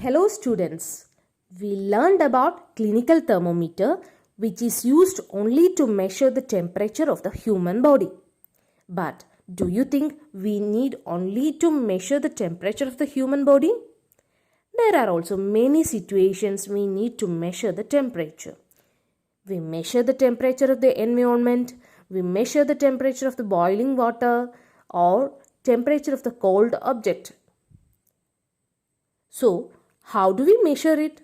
Hello students, we learned about clinical thermometer which is used only to measure the temperature of the human body. But do you think we need only to measure the temperature of the human body? There are also many situations we need to measure the temperature. We measure the temperature of the environment, we measure the temperature of the boiling water or temperature of the cold object. So, how do we measure it?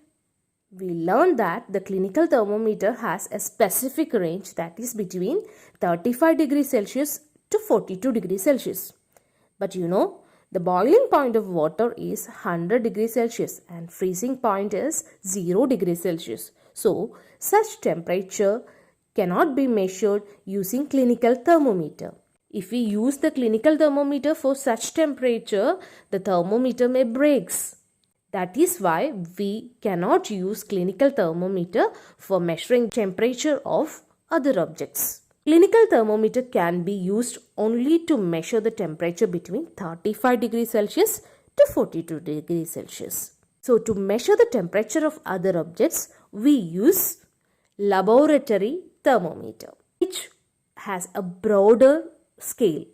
We learned that the clinical thermometer has a specific range that is between 35 degrees Celsius to 42 degrees Celsius. But you know, the boiling point of water is 100 degrees Celsius and freezing point is 0 degrees Celsius. So, such temperature cannot be measured using clinical thermometer. If we use the clinical thermometer for such temperature, the thermometer may breaks. That is why we cannot use clinical thermometer for measuring temperature of other objects. Clinical thermometer can be used only to measure the temperature between 35 degrees Celsius to 42 degrees Celsius. So to measure the temperature of other objects, we use laboratory thermometer, which has a broader scale.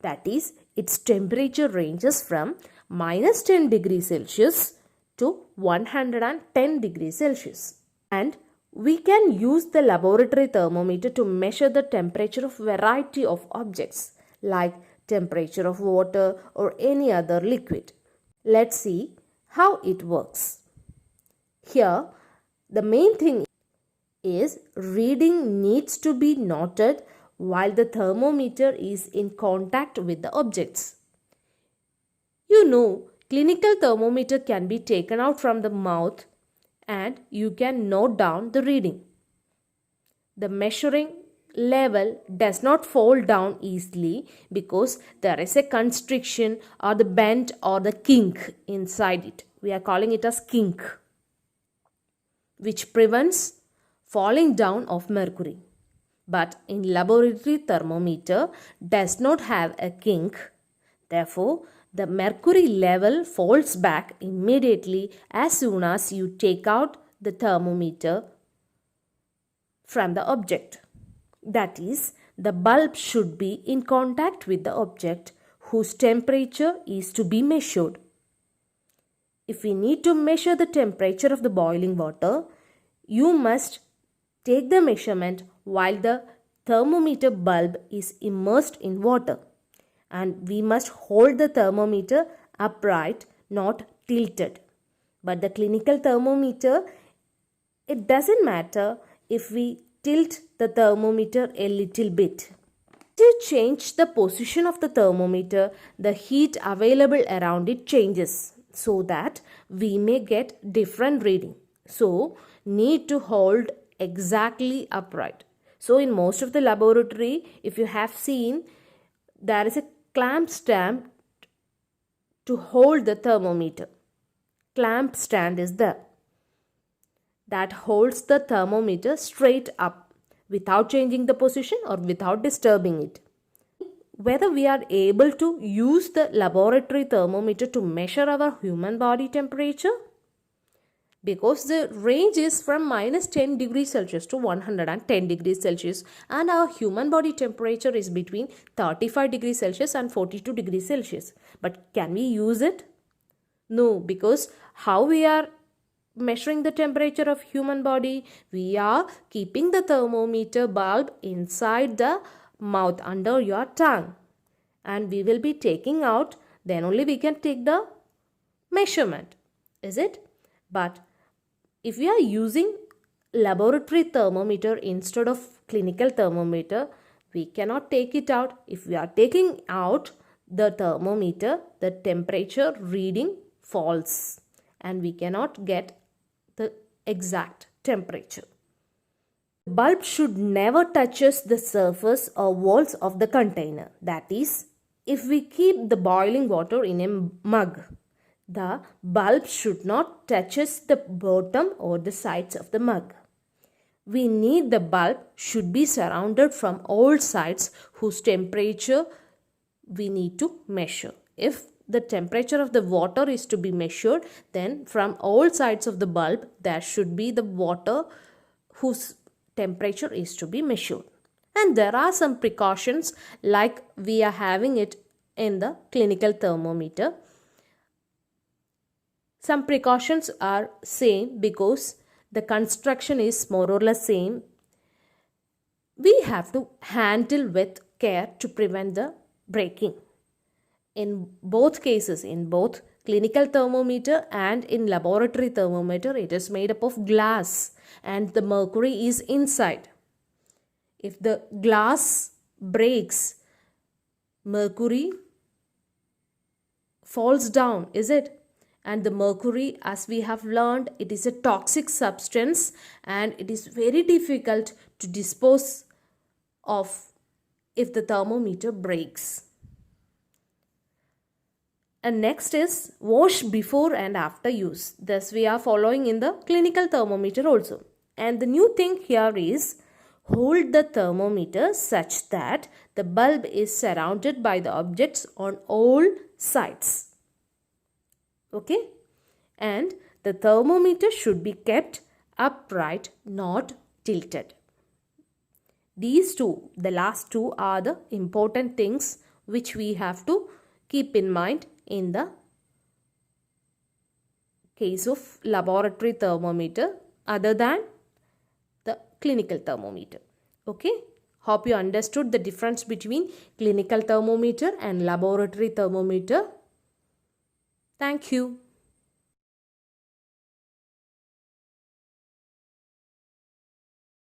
That is, its temperature ranges from minus 10 degrees Celsius to 110 degrees Celsius. And we can use the laboratory thermometer to measure the temperature of variety of objects like temperature of water or any other liquid. Let's see how it works. Here, the main thing is reading needs to be noted while the thermometer is in contact with the objects. You know, clinical thermometer can be taken out from the mouth and you can note down the reading. The measuring level does not fall down easily because there is a constriction or the bend or the kink inside it. We are calling it as kink, which prevents falling down of mercury. But in laboratory thermometer does not have a kink. Therefore, the mercury level falls back immediately as soon as you take out the thermometer from the object. That is, the bulb should be in contact with the object whose temperature is to be measured. If we need to measure the temperature of the boiling water, you must take the measurement while the thermometer bulb is immersed in water. And we must hold the thermometer upright, not tilted. But the clinical thermometer, it doesn't matter if we tilt the thermometer a little bit. To change the position of the thermometer, the heat available around it changes so that we may get different reading. So, need to hold exactly upright. So, in most of the laboratory, if you have seen, there is a clamp stand to hold the thermometer. Clamp stand is there that holds the thermometer straight up without changing the position or without disturbing it. Whether we are able to use the laboratory thermometer to measure our human body temperature, because the range is from minus 10 degrees Celsius to 110 degrees Celsius and our human body temperature is between 35 degrees Celsius and 42 degrees Celsius. But can we use it? No, because how we are measuring the temperature of human body? We are keeping the thermometer bulb inside the mouth under your tongue. And we will be taking out, then only we can take the measurement. Is it? But if we are using laboratory thermometer instead of clinical thermometer, we cannot take it out. If we are taking out the thermometer, the temperature reading falls and we cannot get the exact temperature. The bulb should never touch the surface or walls of the container. That is, if we keep the boiling water in a mug, the bulb should not touch the bottom or the sides of the mug. We need the bulb should be surrounded from all sides whose temperature we need to measure. If the temperature of the water is to be measured, then from all sides of the bulb there should be the water whose temperature is to be measured. And there are some precautions like we are having it in the clinical thermometer. Some precautions are same because the construction is more or less same. We have to handle with care to prevent the breaking. In both cases, in both clinical thermometer and in laboratory thermometer, it is made up of glass and the mercury is inside. If the glass breaks, mercury falls down, is it? And the mercury, as we have learned, it is a toxic substance and it is very difficult to dispose of if the thermometer breaks. And next is wash before and after use. Thus we are following in the clinical thermometer also. And the new thing here is hold the thermometer such that the bulb is surrounded by the objects on all sides. Okay, and the thermometer should be kept upright, not tilted. These two, the last two, are the important things which we have to keep in mind in the case of laboratory thermometer other than the clinical thermometer. Okay, hope you understood the difference between clinical thermometer and laboratory thermometer. Thank you.